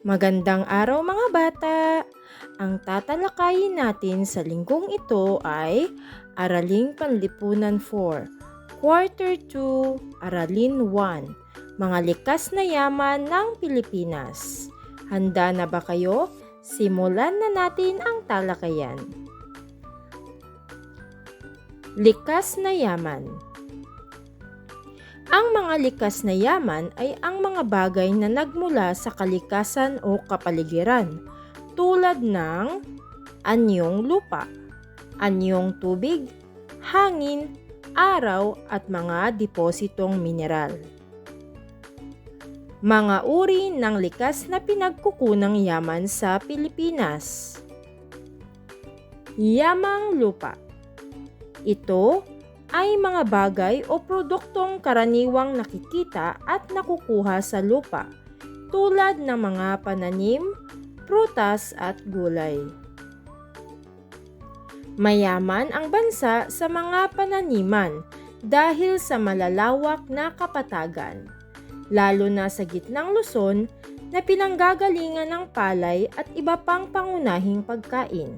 Magandang araw mga bata! Ang tatalakayin natin sa linggong ito ay Araling Panlipunan 4, Quarter 2, Aralin 1, Mga Likas na Yaman ng Pilipinas. Handa na ba kayo? Simulan na natin ang talakayan. Likas na Yaman. Ang mga likas na yaman ay ang mga bagay na nagmula sa kalikasan o kapaligiran, tulad ng anyong lupa, anyong tubig, hangin, araw at mga depositong mineral. Mga uri ng likas na pinagkukunang yaman sa Pilipinas. Yamang lupa. Ito ay mga bagay o produktong karaniwang nakikita at nakukuha sa lupa, tulad ng mga pananim, prutas at gulay. Mayaman ang bansa sa mga pananiman dahil sa malalawak na kapatagan, lalo na sa gitnang Luzon na pinanggagalingan ng palay at iba pang pangunahing pagkain.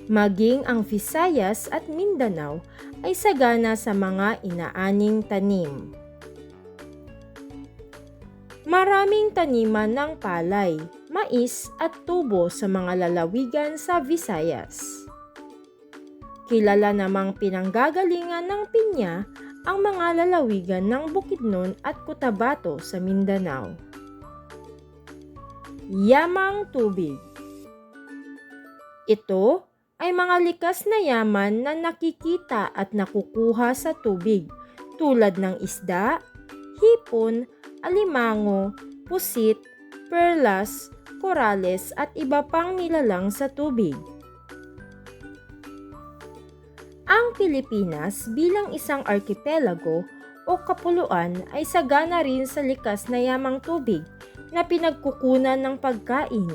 Maging ang Visayas at Mindanao ay sagana sa mga inaaning tanim. Maraming taniman ng palay, mais at tubo sa mga lalawigan sa Visayas. Kilala namang pinanggagalingan ng pinya ang mga lalawigan ng Bukidnon at Cotabato sa Mindanao. Yamang tubig. Ito ay mga likas na yaman na nakikita at nakukuha sa tubig tulad ng isda, hipon, alimango, pusit, perlas, korales at iba pang nilalang sa tubig. Ang Pilipinas bilang isang arkipelago o kapuluan ay sagana rin sa likas na yamang tubig na pinagkukunan ng pagkain,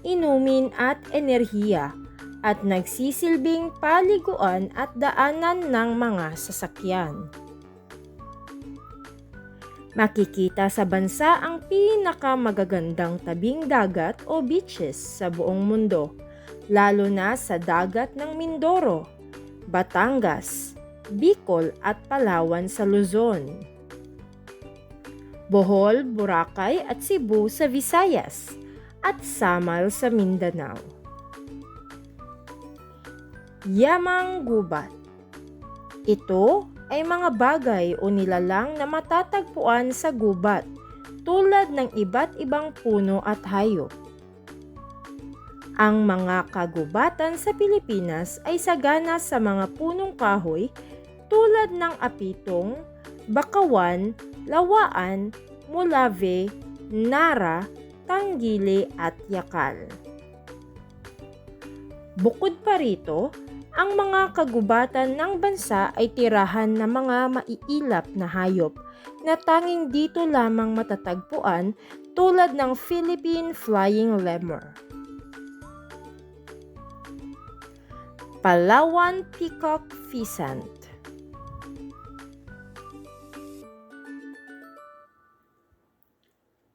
inumin at enerhiya, at nagsisilbing paliguan at daanan ng mga sasakyan. Makikita sa bansa ang pinakamagagandang tabing dagat o beaches sa buong mundo, lalo na sa dagat ng Mindoro, Batangas, Bicol at Palawan sa Luzon. Bohol, Boracay at Cebu sa Visayas at Samal sa Mindanao. Yamang gubat. Ito ay mga bagay o nilalang na matatagpuan sa gubat tulad ng iba't ibang puno at hayop. Ang mga kagubatan sa Pilipinas ay sagana sa mga punong kahoy tulad ng apitong, bakawan, lawaan, mulave, nara, tanggili at yakal. Bukod pa rito, ang mga kagubatan ng bansa ay tirahan ng mga maiilap na hayop na tanging dito lamang matatagpuan tulad ng Philippine flying lemur. Palawan peacock pheasant.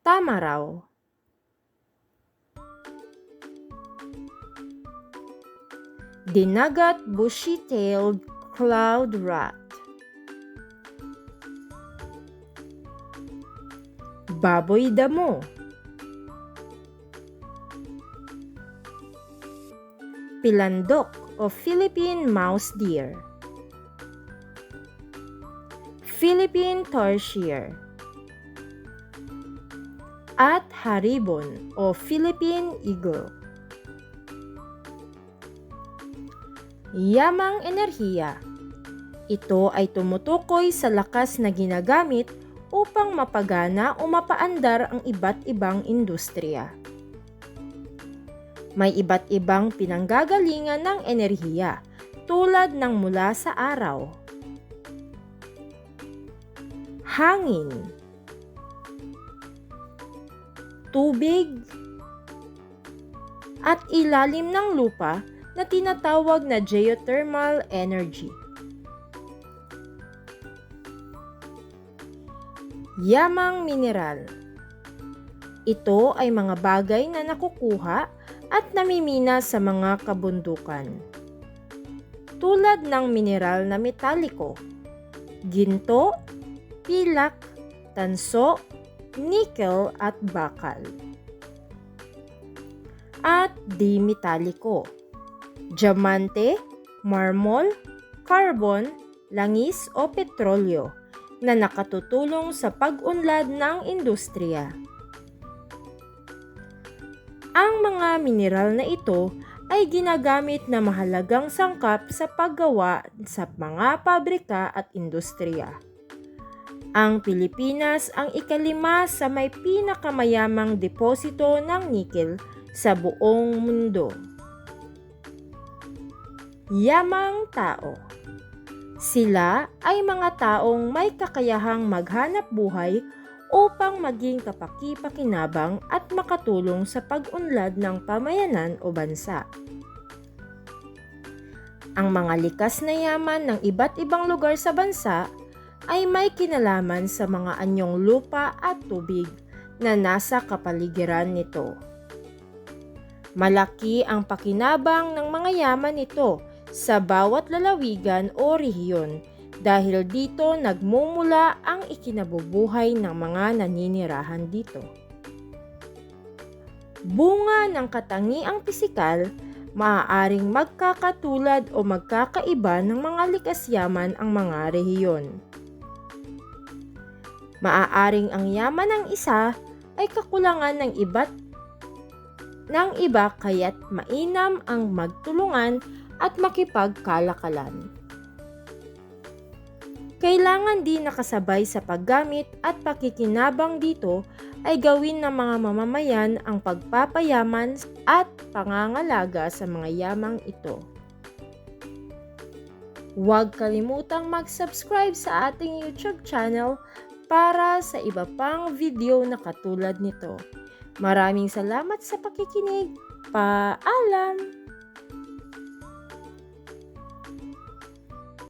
Tamaraw. Dinagat bushy-tailed cloud rat. Baboy damo. Pilandok o Philippine mouse deer. Philippine tarsier. At haribon o Philippine eagle. Yamang enerhiya. Ito ay tumutukoy sa lakas na ginagamit upang mapagana o mapaandar ang iba't ibang industriya. May iba't ibang pinanggagalingan ng enerhiya tulad ng mula sa araw, hangin, tubig, at ilalim ng lupa na tinatawag na geothermal energy. Yamang mineral. Ito ay mga bagay na nakukuha at namimina sa mga kabundukan. Tulad ng mineral na metaliko, ginto, pilak, tanso, nickel at bakal. At di-metaliko, diamante, marmol, carbon, langis o petrolyo na nakatutulong sa pag-unlad ng industriya. Ang mga mineral na ito ay ginagamit na mahalagang sangkap sa paggawa sa mga pabrika at industriya. Ang Pilipinas ang ika-5 sa may pinakamayamang deposito ng nickel sa buong mundo. Yamang tao. Sila ay mga taong may kakayahang maghanap buhay upang maging kapaki-pakinabang at makatulong sa pag-unlad ng pamayanan o bansa. Ang mga likas na yaman ng iba't ibang lugar sa bansa ay may kinalaman sa mga anyong lupa at tubig na nasa kapaligiran nito. Malaki ang pakinabang ng mga yaman nito sa bawat lalawigan o rehiyon dahil dito nagmumula ang ikinabubuhay ng mga naninirahan dito. Bunga ng katangiang pisikal, maaaring magkakatulad o magkakaiba ng mga likas yaman ang mga rehiyon. Maaaring ang yaman ng isa ay kakulangan ng iba kaya't mainam ang magtulungan at makipagkalakalan. Kailangan din nakasabay sa paggamit at pakikinabang dito ay gawin ng mga mamamayan ang pagpapayaman at pangangalaga sa mga yamang ito. Huwag kalimutang mag-subscribe sa ating YouTube channel para sa iba pang video na katulad nito. Maraming salamat sa pakikinig. Paalam!